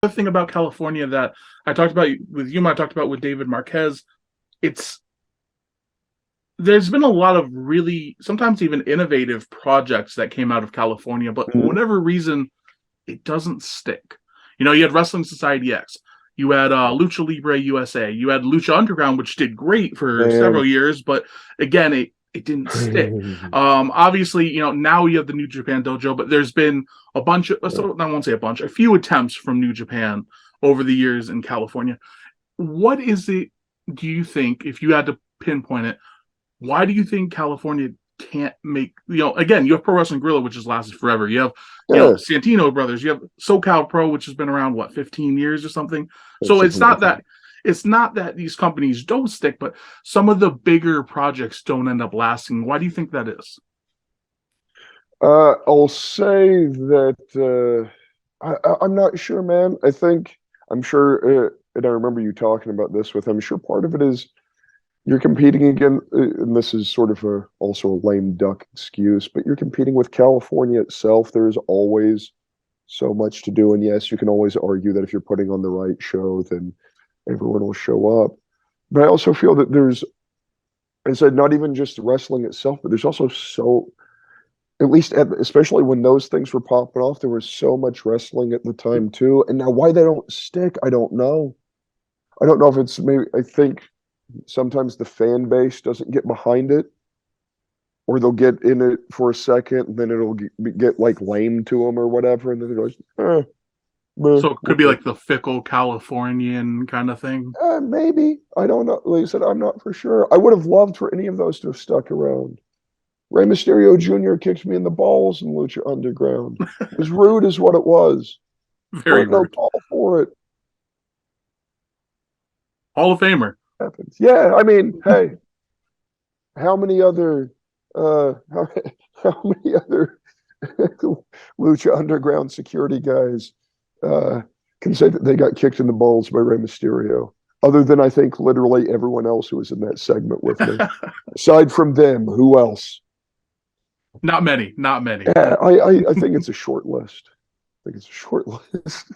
other thing about California that I talked about with you, I talked about with David Marquez, it's there's been a lot of really sometimes even innovative projects that came out of California, but for Mhm. whatever reason, it doesn't stick. You had Wrestling Society X, you had Lucha Libre USA, you had Lucha Underground, which did great for Man. several years, but again, it didn't stick. Obviously, now you have the New Japan Dojo, but there's been a bunch of, so I won't say a bunch, a few attempts from New Japan over the years in California. What is it, do you think, if you had to pinpoint it, why do you think California can't make, again, you have Pro Wrestling Guerrilla, which has lasted forever. You have, Yeah, Santino Brothers. You have SoCal Pro, which has been around, what, 15 years or something? So something like that. it's not that these companies don't stick, but some of the bigger projects don't end up lasting. Why do you think that is? I'll say that I'm not sure, man. I'm sure, and I remember you talking about this with. I'm sure part of it is you're competing again, and this is sort of also a lame duck excuse, but you're competing with California itself. There's always so much to do, and yes, you can always argue that if you're putting on the right show, then everyone will show up. But I also feel that there's, I said, not even just wrestling itself, but there's also at least especially when those things were popping off, there was so much wrestling at the time too. And now why they don't stick, I don't know. I don't know if it's maybe I think sometimes the fan base doesn't get behind it, or they'll get in it for a second, and then it'll get like lame to them or whatever, and then they're like, meh, So it could be whatever. like the fickle Californian kind of thing. Maybe I don't know. Like I said, I'm not for sure. I would have loved for any of those to have stuck around. Rey Mysterio Jr. kicked me in the balls in Lucha Underground. It was rude, is what it was. Very Weren't no rude. call for it. Hall of Famer. Happens. Yeah, I mean, hey, how many other how many other Lucha Underground security guys uh, can say that they got kicked in the balls by Rey Mysterio? Other than I think literally everyone else who was in that segment with me. Aside from them, who else? Not many, not many. Yeah, I think it's a short list. I think it's a short list.